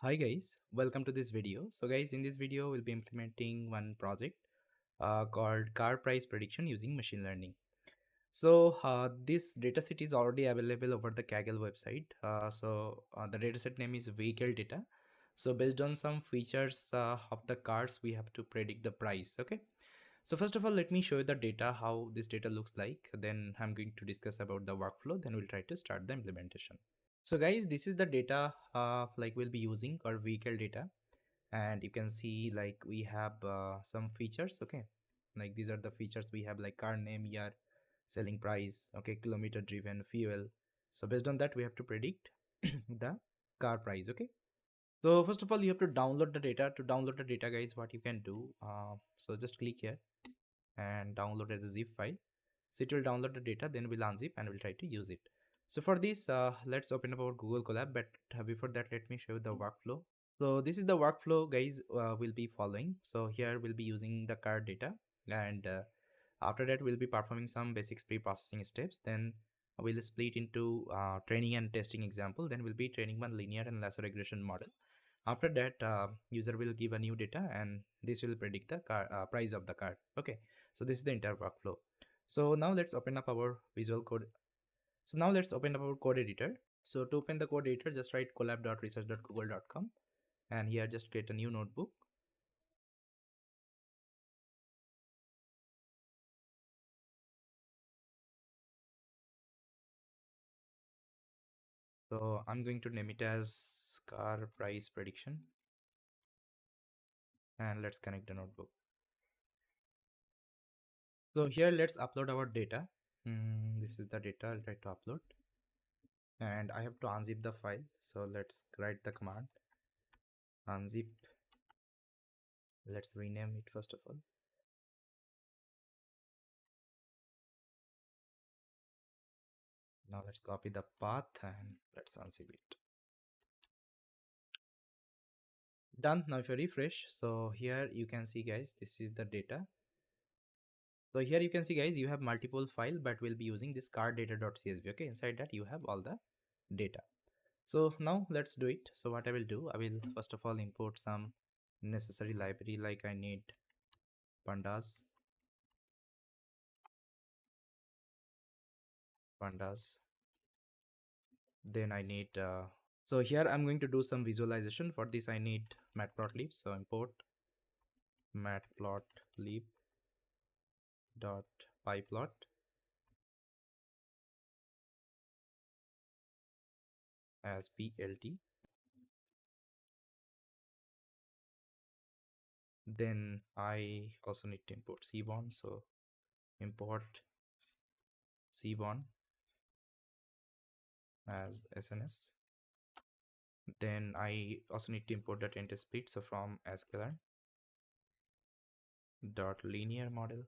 Hi guys, welcome to this video. So guys, in this video we'll be implementing one project called car price prediction using machine learning. So this dataset is already available over the Kaggle website. The dataset name is vehicle data. So based on some features of the cars, we have to predict the price. Okay. So first of all, let me show you the data, how this data looks like. Then I'm going to discuss about the workflow. Then we'll try to start the implementation. So guys, this is the data like we'll be using our vehicle data, and you can see like we have some features. Okay, like these are the features we have, like car name, year, selling price, okay, kilometer driven, fuel. So based on that we have to predict the car price. Okay, so first of all you have to download the data. To download the data guys, what you can do, so just click here and download as a zip file. So it will download the data, then we'll unzip and we'll try to use it. So for this, let's open up our Google Colab, but before that let me show you the workflow. So this is the workflow guys we'll be following. So here we'll be using the card data, and after that we'll be performing some basics pre-processing steps. Then we'll split into training and testing example. Then we'll be training one linear and lasso regression model. After that user will give a new data, and this will predict the price of the card. Okay, so this is the entire workflow. So now let's open up our visual code. So now let's open up our code editor. So to open the code editor, just write collab.research.google.com, and here just create a new notebook. So I'm going to name it as car price prediction, and let's connect the notebook. So here let's upload our data. This is the data I'll try to upload, and I have to unzip the file. So let's write the command unzip. Let's rename it first of all. Now let's copy the path and let's unzip it. Done. Now if you refresh, so here you can see guys, this is the data. So here you can see guys, you have multiple file, but we'll be using this card data.csv. Okay, inside that you have all the data. So now let's do it. So what I will do, I will first of all import some necessary library, like I need pandas. Then I need so here I'm going to do some visualization. For this I need matplotlib. So import matplotlib dot pyplot. As plt. Then I also need to import cbon. So import cbon as sns. Then I also need to import that enter split. So from sklearn dot linear model,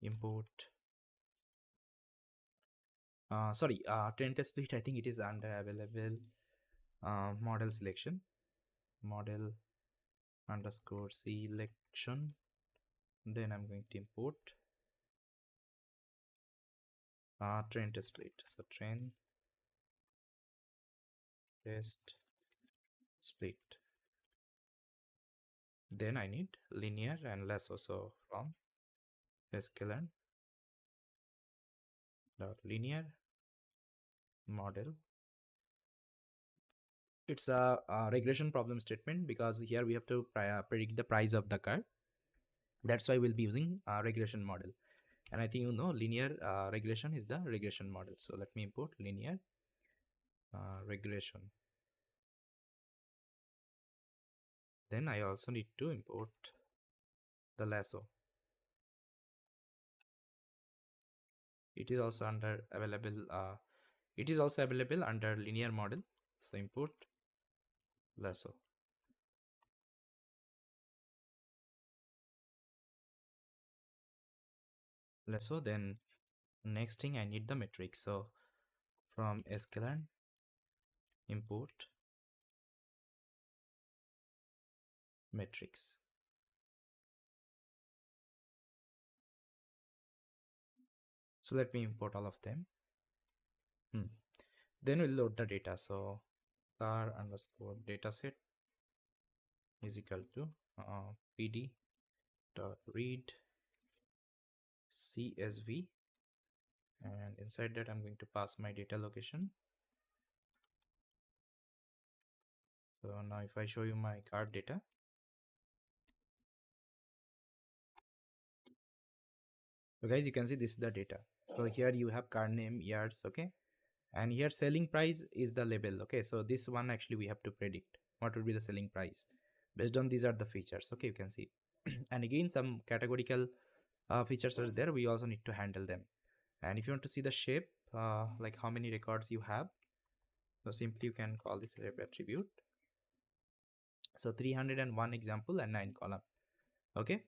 import sorry, tenta split, I think it is under available model selection, model underscore selection. Then I'm going to import train test split. So train test split. Then I need linear and lasso. So from sklearn dot linear model. It's a regression problem statement, because here we have to predict the price of the car. That's why we'll be using a regression model. And I think you know linear regression is the regression model. So let me import linear regression. Then I also need to import the lasso. It is also under available. It is also available under linear model. So import lasso. Lasso. Then next thing I need the metric. So from sklearn import metrics. So let me import all of them. Then we'll load the data. So car underscore dataset is equal to pd dot read csv, and inside that I'm going to pass my data location. So now if I show you my card data, so guys, you can see this is the data. So here you have card name, years, okay, and here selling price is the label. Okay, so this one actually we have to predict what would be the selling price based on these are the features. Okay, you can see and again some categorical features are there, we also need to handle them. And if you want to see the shape, like how many records you have, so simply you can call this rep attribute. So 301 example and 9 column. Okay,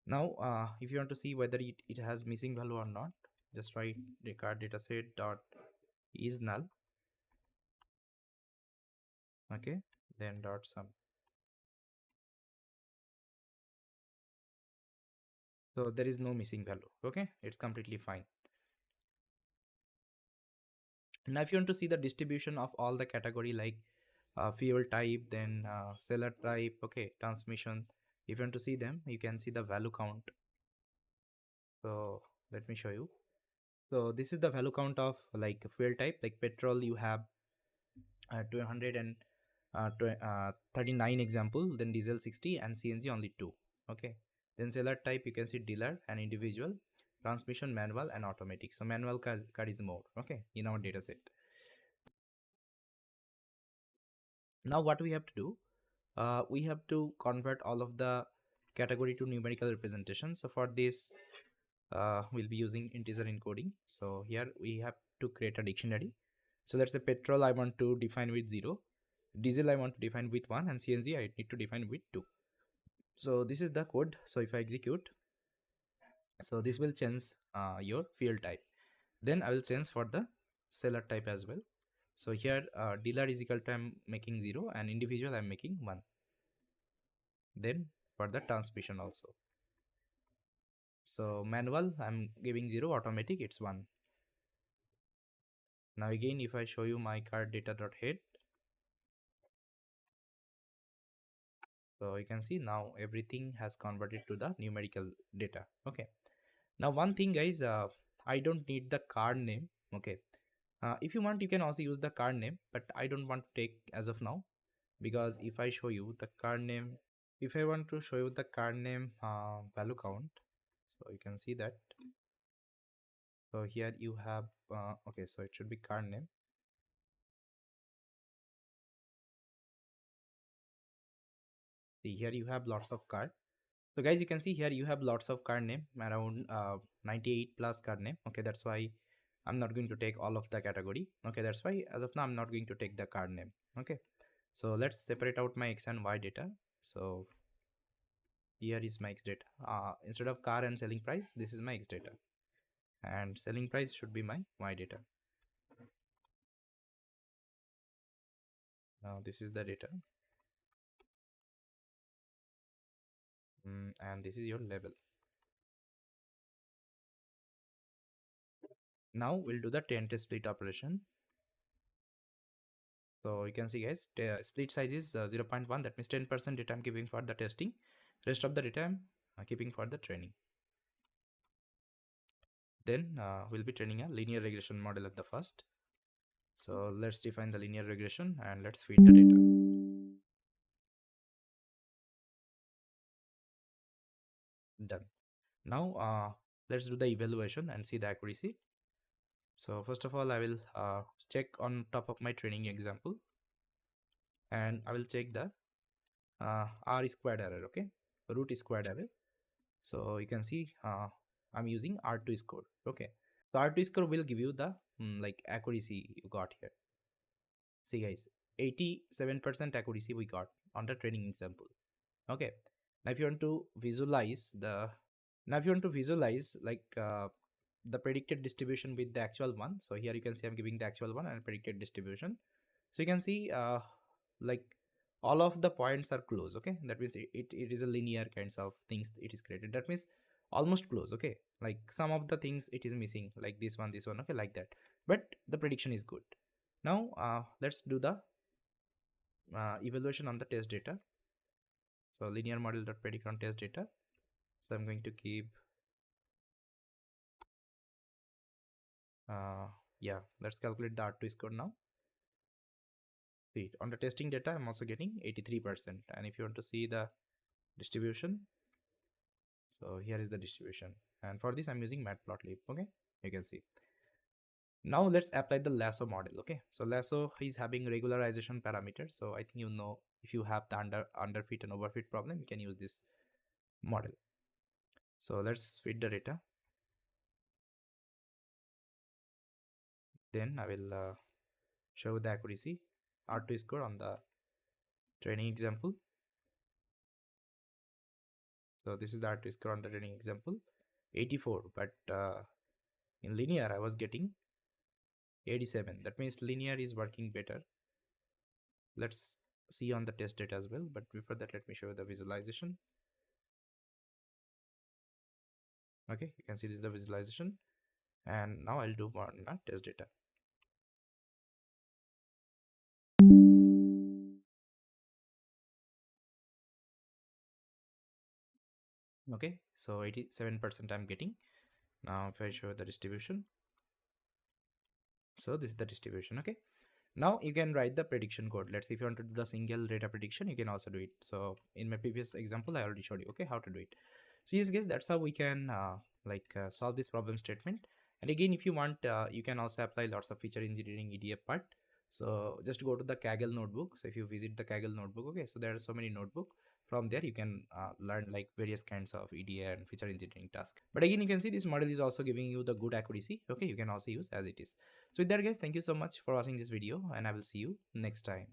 now if you want to see whether it has missing value or not, just write record dataset dot is null. Okay, then dot sum. So there is no missing value. Okay, it's completely fine. Now if you want to see the distribution of all the category, like fuel type, then seller type, okay, transmission, if you want to see them, you can see the value count. So let me show you. So this is the value count of like fuel type, like petrol you have 239 example, then diesel 60, and CNG only 2. Okay, then seller type you can see dealer and individual, transmission manual and automatic. So manual car is more, okay, in our data set. Now what we have to do, we have to convert all of the category to numerical representation. So for this we'll be using integer encoding. So here we have to create a dictionary. So let's say petrol I want to define with 0, diesel I want to define with 1, and CNG I need to define with 2. So this is the code. So if I execute, so this will change your field type. Then I will change for the seller type as well. So here dealer is equal to I'm making 0, and individual I'm making 1. Then for the transmission also, so manual I'm giving 0, automatic it's 1. Now again if I show you my card data dot head, so you can see now everything has converted to the numerical data. Okay, now one thing guys, I don't need the card name. Okay, if you want you can also use the card name, but I don't want to take as of now, because if I show you the card name, if I want to show you the card name value count, so you can see that. So here you have okay, so it should be card name. See here you have lots of card. So guys, you can see here you have lots of card name, around 98 plus card name. Okay, that's why I'm not going to take all of the category. Okay, that's why as of now I'm not going to take the card name. Okay, so let's separate out my x and y data. So here is my x data. Instead of car and selling price, this is my x data, and selling price should be my y data. Now this is the data, and this is your level. Now we'll do the 10 test split operation. So you can see guys, split size is 0.1, that means 10% data I'm giving for the testing, rest of the data I'm keeping for the training. Then we'll be training a linear regression model at the first. So let's define the linear regression and let's feed the data. Done. Now let's do the evaluation and see the accuracy. So first of all I will check on top of my training example, and I will check the r squared error, okay, root squared error. So you can see I'm using R2 score. Okay, so R2 score will give you the like accuracy you got here. See guys, 87% accuracy we got on the training example. Okay, now if you want to visualize the, now if you want to visualize like the predicted distribution with the actual one, so here you can see I'm giving the actual one and predicted distribution. So you can see like all of the points are close. Okay, that means it is a linear kinds of things it is created. That means almost close. Okay, like some of the things it is missing, like this one, okay, like that, but the prediction is good. Now let's do the evaluation on the test data. So linear model dot predict on test data. So I'm going to keep yeah, let's calculate the R2 score now. See, on the testing data I'm also getting 83%, and if you want to see the distribution, so here is the distribution, and for this I'm using matplotlib. Okay, you can see. Now let's apply the lasso model. Okay, so lasso is having regularization parameters, so I think you know, if you have the underfit and overfit problem, you can use this model. So let's feed the data, then I will show the accuracy R2 score on the training example. So this is the R2 score on the training example, 84, but in linear I was getting 87. That means linear is working better. Let's see on the test data as well, but before that let me show you the visualization. Okay, you can see this is the visualization, and now I'll do one test data. Okay, so 87% I'm getting. Now if I show the distribution, so this is the distribution. Okay, now you can write the prediction code. Let's say if you want to do the single data prediction, you can also do it. So in my previous example I already showed you, okay, how to do it. So yes guys, that's how we can solve this problem statement. And again, if you want, you can also apply lots of feature engineering EDF part. So just go to the Kaggle notebook. So if you visit the Kaggle notebook, okay, so there are so many notebook. From there you can learn like various kinds of EDA and feature engineering tasks. But again, you can see this model is also giving you the good accuracy. Okay, you can also use as it is. So with that guys, thank you so much for watching this video, and I will see you next time.